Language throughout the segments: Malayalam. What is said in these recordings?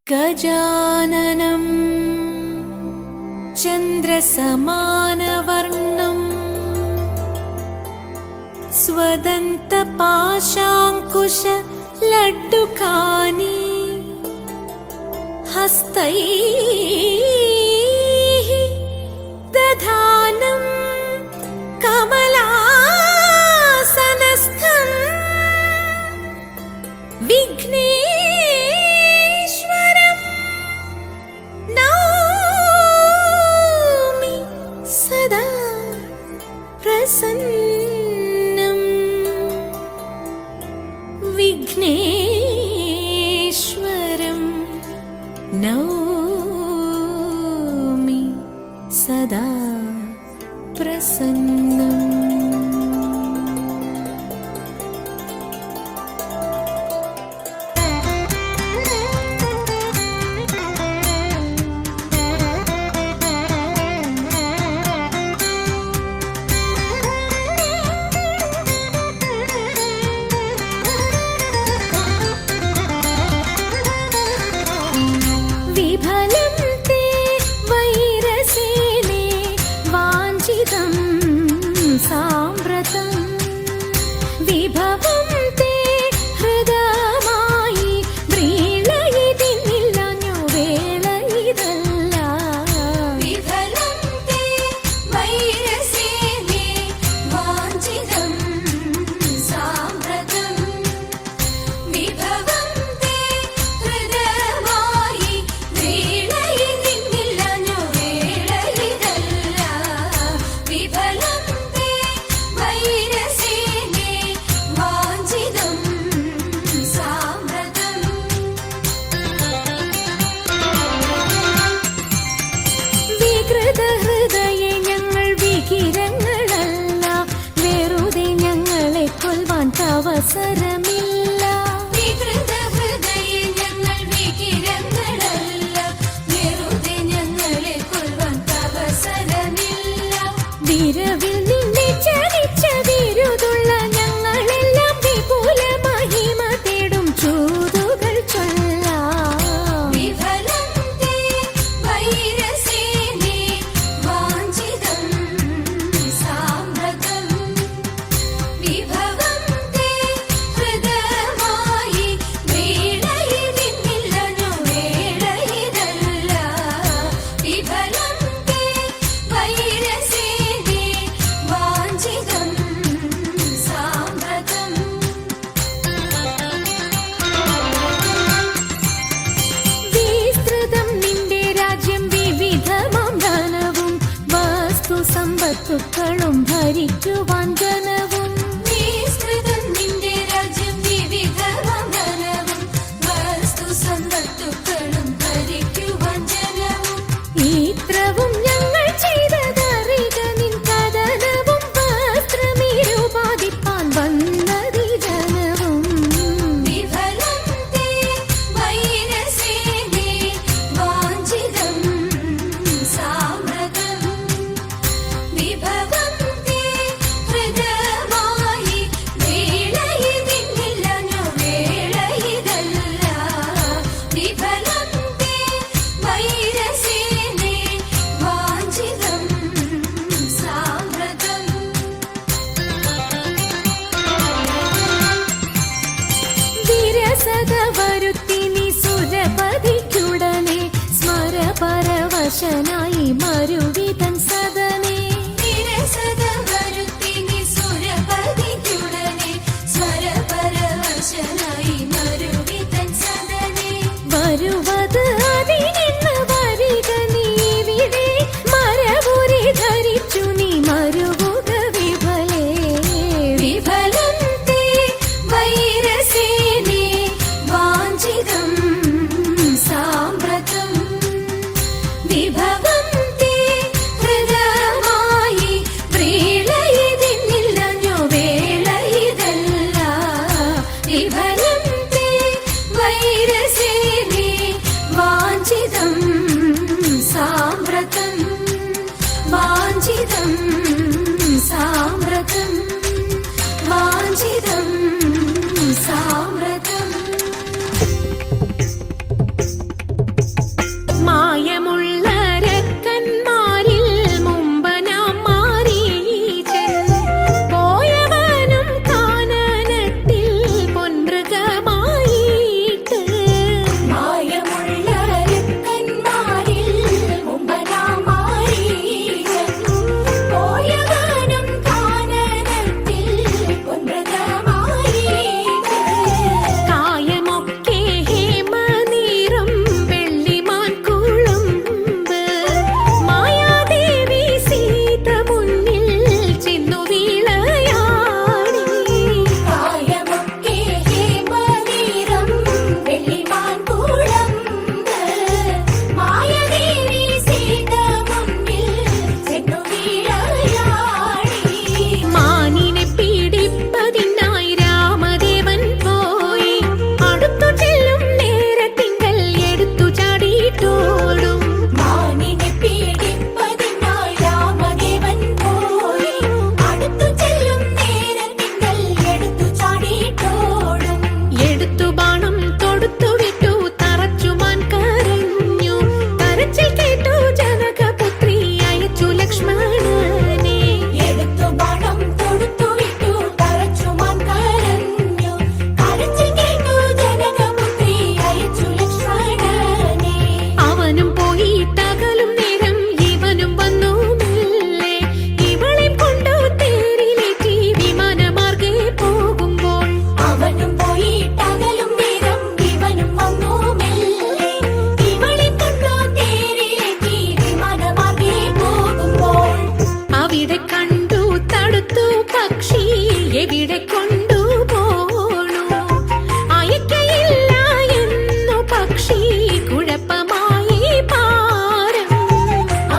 गजाननं चन्द्रसमानवर्णं स्वदन्तपाशाङ्कुशलड्डुकानि हस्तैः दधानं कमलासनस्थं विघ्नेश्वरं नौमि सदा प्रसन्नं। विघ्नेश्वरं नौमि सदा प्रसन्नम्। विफलं ते वैरसेने वाञ्छितं साम्प्रतं विभवं ते हृदयमायि व्रीळयितिनिल्लन्यो वेळयिदल्ल। विफलं ते वैरसेने वाञ्छितं साम्प्रतं विभवं ते हृदयमायि व्रीळयितिनिल्लन्यो वेळयिदल्ल। विफलं ते वैरसेने वाञ्छितं साम्प्रतं വികൃതഹൃദയെ ഞങ്ങൾ വികിരങ്ങളല്ല, വെറുതെ ഞങ്ങളെ കൊല്ലുവാൻ അവസരമില്ല. വികൃതഹൃദയെ ഞങ്ങൾ വികിരങ്ങളല്ല, വെറുതെ ഞങ്ങളെ കൊല്ലുവാൻ അവസരമില്ല. വിരവിൽ നിന്നെ ചരിച്ച വിരുതുള്ള ഞങ്ങളെല്ലാം വിപുല മഹിമ തേടും ചൂതുകൾ ചൊല്ലാം. വിഫലം തേ വൈരസേനെ വാഞ്ചിതം സാമ്പ്രതം വിഭവം തേ ഹൃദയമായി വീണയിതിന്നില്ലനോ വേളയിതല്ല. വിഫലം തേ വൈരസേനെ വാഞ്ചിതം സാമ്പ്രതം. വിസ്തൃതം നിന്റെ രാജ്യം വിവിധമാം ധനവും വസ്തു സമ്പത്തുക്കളും ഭരിക്കുവാൻ ധനവും. വിസ്തൃതം നിന്റെ രാജ്യം വിവിധമാം ധനവും വസ്തു സമ്പത്തുക്കളും ഭരിക്കുവാൻ ജനവും. ഇത്രവും ഞങ്ങൾ ചെയ്തതറിക നിൻ കഥനവും വസ്ത്രമിരുപാതിപ്പാൻ വന്നതി ജനവും. വിഫലം തേ വൈരസേനെ വാഞ്ചിതം സാമ്പ്രതം വിഭവം തേ ഹൃദയമായി വീണയിതിന്നില്ലനോ വേളയിതല്ല. വിഫലം തേ വൈരസേനെ വാഞ്ചിതം സാമ്പ്രതം. വിരസത വരുത്തി നീ സുരപതിക്കുടനെ സ്മരപരവശനായി മരുവിതൻ സദനെ. വിരസത വരുത്തി നീ സുരപതിക്കുടനെ സ്മരപരവശനായി മരുവിതൻ സദനെ. വരുവത് അതിനിന്ന് വരിക നീ ഇവിടെ മരവുരി ധരിച്ചു നീ മരുവുക വിഫലേ. വിഫലം തേ വൈരസേനെ വാഞ്ചിതം സാമ്പ്രതം വിഭവം തേ ഹൃദയമായി വ്രീളയിതിന്നില്ലന്യോ വേളയിതല്ല. വിഫലം തേ വൈരസേനെ വാഞ്ചിതം സാമ്പ്രതം വാഞ്ചിതം സാമ്പ്രതം വാഞ്ചിതം സാമ്പ്രതം. അവിടെ കണ്ടു തടുത്തു പക്ഷി എവിടെ കൊണ്ടുപോണു അയക്കയില്ല എന്നു പക്ഷി കുഴപ്പമായി പാരം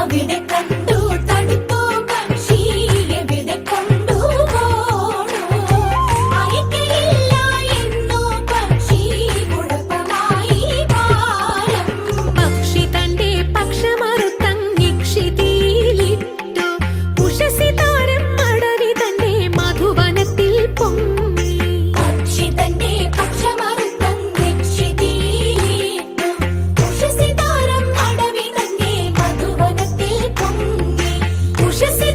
അവിടെ കണ്ടു തടുത്തു പക്ഷി എവിടെ കൊണ്ടുപോണു അയക്കയില്ല എന്നു പക്ഷി കുഴപ്പമായി പാരം പക്ഷി തന്റെ പക്ഷമറുത്തങ്ങിക്ഷിതിയിലിട്ടു ഉഷസി താരം അടവി തന്റെ മധുവനത്തിൽ പൊങ്ങി പക്ഷി തന്റെ പക്ഷമറുത്തങ്ങിക്ഷിതിയിലിട്ടു ഉഷസി താരം അടവി തന്റെ മധുവനത്തിൽ പൊങ്ങി ഉഷസി